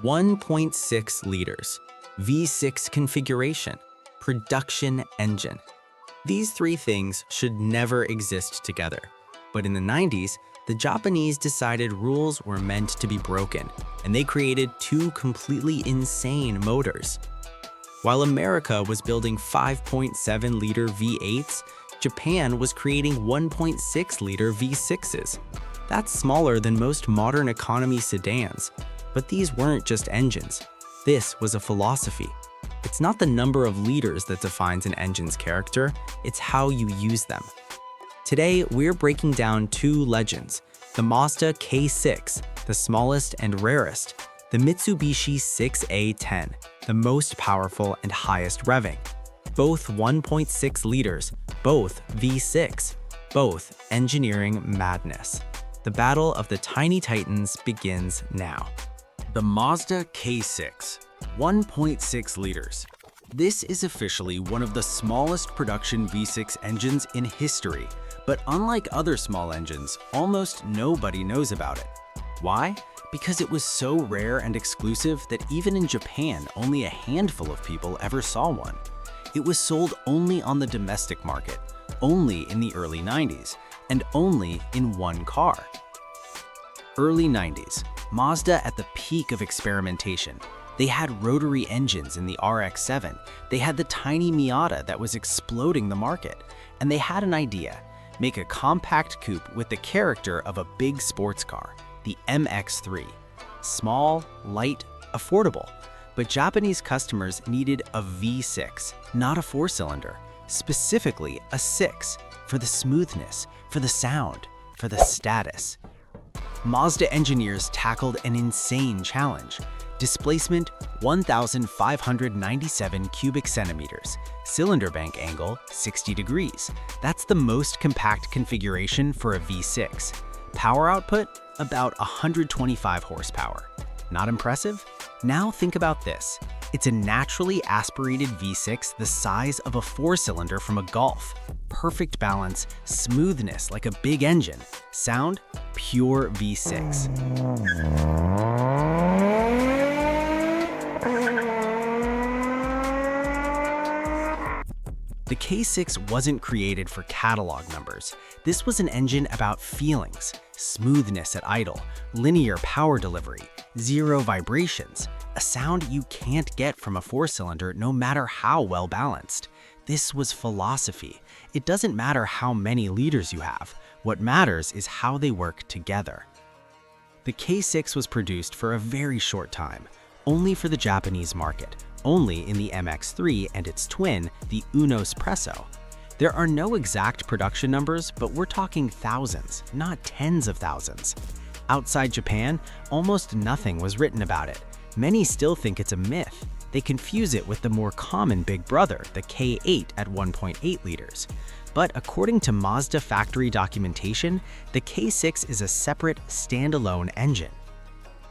1.6 liters, V6 configuration, production engine. These three things should never exist together. But in the 90s, the Japanese decided rules were meant to be broken, and they created two completely insane motors. While America was building 5.7-liter V8s, Japan was creating 1.6-liter V6s. That's smaller than most modern economy sedans. But these weren't just engines. This was a philosophy. It's not the number of liters that defines an engine's character, it's how you use them. Today, we're breaking down two legends: the Mazda K6, the smallest and rarest, the Mitsubishi 6A10, the most powerful and highest revving. Both 1.6 liters, both V6, both engineering madness. The battle of the tiny titans begins now. The Mazda K6, 1.6 liters. This is officially one of the smallest production V6 engines in history, but unlike other small engines, almost nobody knows about it. Why? Because it was so rare and exclusive that even in Japan, only a handful of people ever saw one. It was sold only on the domestic market, only in the early 90s, and only in one car. Early 90s, Mazda at the peak of experimentation. They had rotary engines in the RX-7, they had the tiny Miata that was exploding the market, and they had an idea: make a compact coupe with the character of a big sports car, the MX-3. Small, light, affordable. But Japanese customers needed a V6, not a four-cylinder, specifically a 6, for the smoothness, for the sound, for the status. Mazda engineers tackled an insane challenge. Displacement 1,597 cubic centimeters. Cylinder bank angle 60 degrees. That's the most compact configuration for a V6. Power output about 125 horsepower. Not impressive? Now think about this. It's a naturally aspirated V6 the size of a four-cylinder from a Golf. Perfect balance, smoothness like a big engine. Sound, pure V6. The K6 wasn't created for catalog numbers. This was an engine about feelings, smoothness at idle, linear power delivery, zero vibrations, a sound you can't get from a four-cylinder no matter how well balanced. This was philosophy. It doesn't matter how many liters you have. What matters is how they work together. The K6 was produced for a very short time, only for the Japanese market, only in the MX-3 and its twin, the Uno Espresso. There are no exact production numbers, but we're talking thousands, not tens of thousands. Outside Japan, almost nothing was written about it. Many still think it's a myth. They confuse it with the more common big brother, the K8 at 1.8 liters. But according to Mazda factory documentation, the K6 is a separate, standalone engine.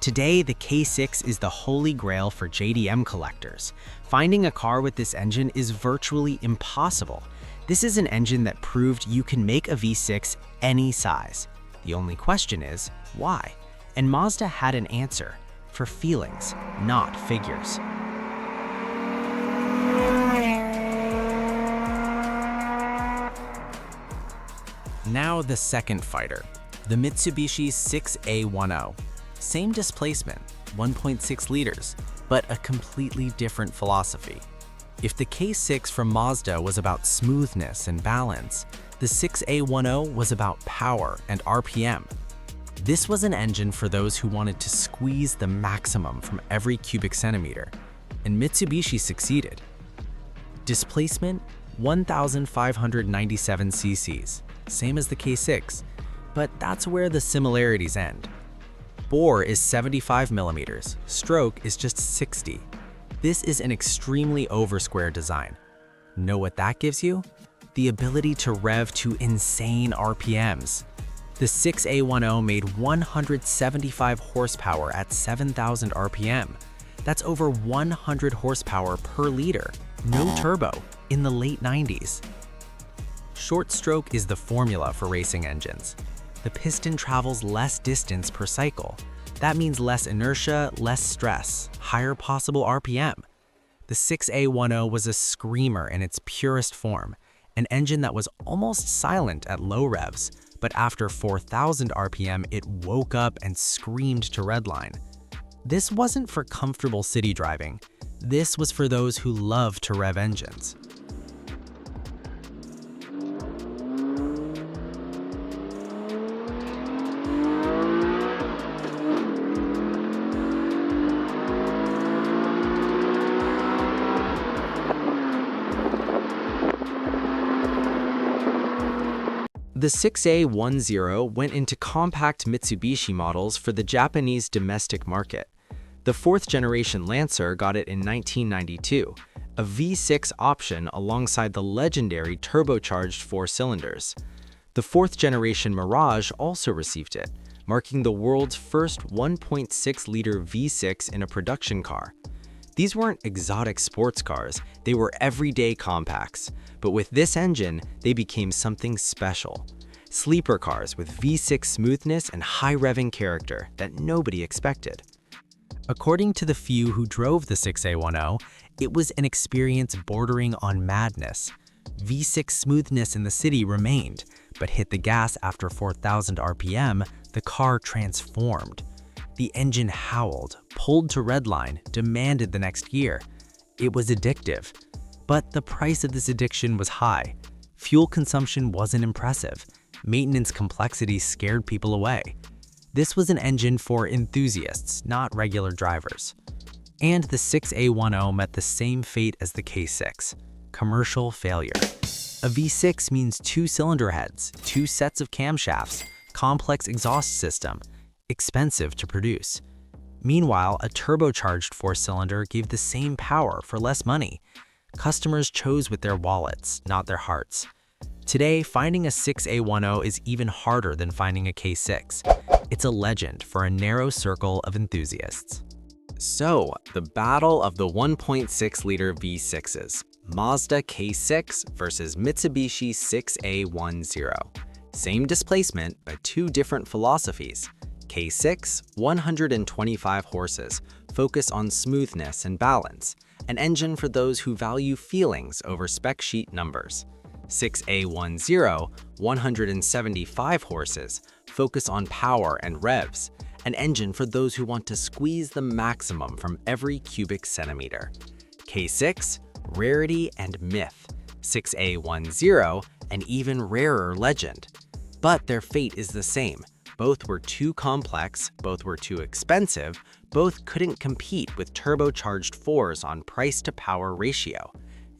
Today, the K6 is the holy grail for JDM collectors. Finding a car with this engine is virtually impossible. This is an engine that proved you can make a V6 any size. The only question is, why? And Mazda had an answer: for feelings, not figures. Now the second fighter, the Mitsubishi 6A10. Same displacement, 1.6 liters, but a completely different philosophy. If the K6 from Mazda was about smoothness and balance, the 6A10 was about power and RPM. This was an engine for those who wanted to squeeze the maximum from every cubic centimeter, and Mitsubishi succeeded. Displacement, 1,597 cc's, same as the K6, but that's where the similarities end. Bore is 75 millimeters, stroke is just 60. This is an extremely over-square design. Know what that gives you? The ability to rev to insane RPMs. The 6A10 made 175 horsepower at 7,000 RPM. That's over 100 horsepower per liter, no turbo, in the late 90s. Short stroke is the formula for racing engines. The piston travels less distance per cycle. That means less inertia, less stress, higher possible RPM. The 6A10 was a screamer in its purest form, an engine that was almost silent at low revs, but after 4,000 RPM, it woke up and screamed to redline. This wasn't for comfortable city driving. This was for those who love to rev engines. The 6A10 went into compact Mitsubishi models for the Japanese domestic market. The fourth-generation Lancer got it in 1992, a V6 option alongside the legendary turbocharged 4 cylinders. The fourth-generation Mirage also received it, marking the world's first 1.6-liter V6 in a production car. These weren't exotic sports cars, they were everyday compacts. But with this engine, they became something special. Sleeper cars with V6 smoothness and high revving character that nobody expected. According to the few who drove the 6A10, it was an experience bordering on madness. V6 smoothness in the city remained, but hit the gas after 4,000 RPM, the car transformed. The engine howled, pulled to redline, demanded the next gear. It was addictive. But the price of this addiction was high. Fuel consumption wasn't impressive. Maintenance complexity scared people away. This was an engine for enthusiasts, not regular drivers. And the 6A10 met the same fate as the K6, commercial failure. A V6 means 2 cylinder heads, 2 sets of camshafts, complex exhaust system, expensive to produce. Meanwhile, a turbocharged 4-cylinder gave the same power for less money. Customers chose with their wallets, not their hearts. Today, finding a 6A10 is even harder than finding a K6. It's a legend for a narrow circle of enthusiasts. So, the battle of the 1.6-liter V6s, Mazda K6 versus Mitsubishi 6A10. Same displacement, but 2 different philosophies. K6, 125 horses, focus on smoothness and balance, an engine for those who value feelings over spec sheet numbers. 6A10, 175 horses, focus on power and revs, an engine for those who want to squeeze the maximum from every cubic centimeter. K6, rarity and myth. 6A10, an even rarer legend. But their fate is the same. Both were too complex, both were too expensive, both couldn't compete with turbocharged 4s on price-to-power ratio.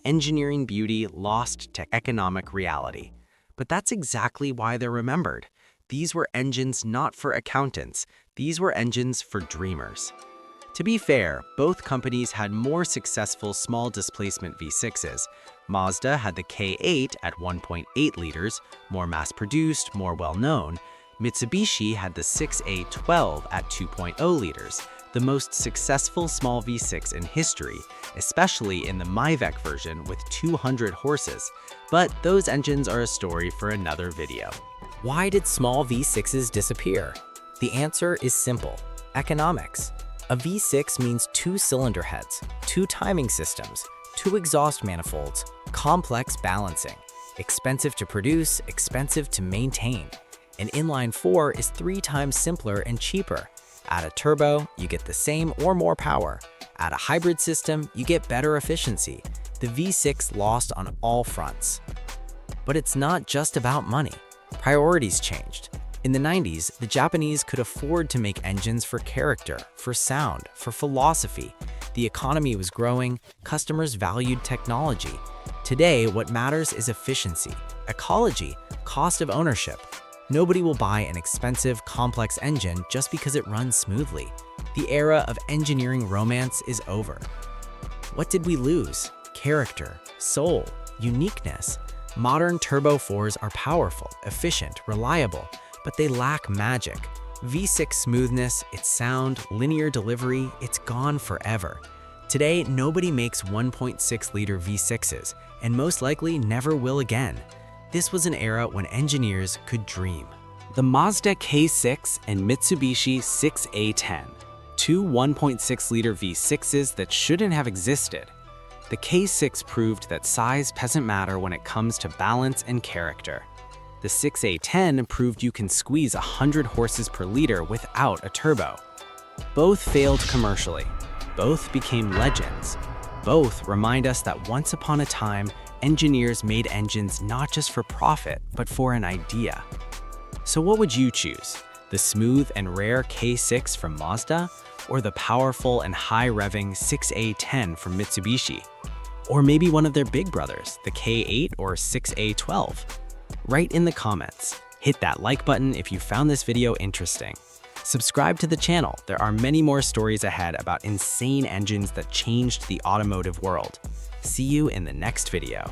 Engineering beauty lost to economic reality. But that's exactly why they're remembered. These were engines not for accountants, these were engines for dreamers. To be fair, both companies had more successful small displacement V6s. Mazda had the K8 at 1.8 liters, more mass-produced, more well-known. Mitsubishi had the 6A12 at 2.0 liters, the most successful small V6 in history, especially in the Myvec version with 200 horses. But those engines are a story for another video. Why did small V6s disappear? The answer is simple: economics. A V6 means 2 cylinder heads, 2 timing systems, 2 exhaust manifolds, complex balancing, expensive to produce, expensive to maintain. An inline 4 is 3 times simpler and cheaper. Add a turbo, you get the same or more power. Add a hybrid system, you get better efficiency. The V6 lost on all fronts. But it's not just about money. Priorities changed. In the 90s, the Japanese could afford to make engines for character, for sound, for philosophy. The economy was growing, customers valued technology. Today, what matters is efficiency, ecology, cost of ownership. Nobody will buy an expensive, complex engine just because it runs smoothly. The era of engineering romance is over. What did we lose? Character, soul, uniqueness. Modern Turbo 4s are powerful, efficient, reliable, but they lack magic. V6 smoothness, its sound, linear delivery, it's gone forever. Today, nobody makes 1.6-liter V6s, and most likely never will again. This was an era when engineers could dream. The Mazda K6 and Mitsubishi 6A10, two 1.6-liter V6s that shouldn't have existed. The K6 proved that size doesn't matter when it comes to balance and character. The 6A10 proved you can squeeze 100 horses per liter without a turbo. Both failed commercially. Both became legends. Both remind us that once upon a time, engineers made engines not just for profit, but for an idea. So what would you choose? The smooth and rare K6 from Mazda, or the powerful and high-revving 6A10 from Mitsubishi? Or maybe one of their big brothers, the K8 or 6A12? Write in the comments. Hit that like button if you found this video interesting. Subscribe to the channel. There are many more stories ahead about insane engines that changed the automotive world. See you in the next video.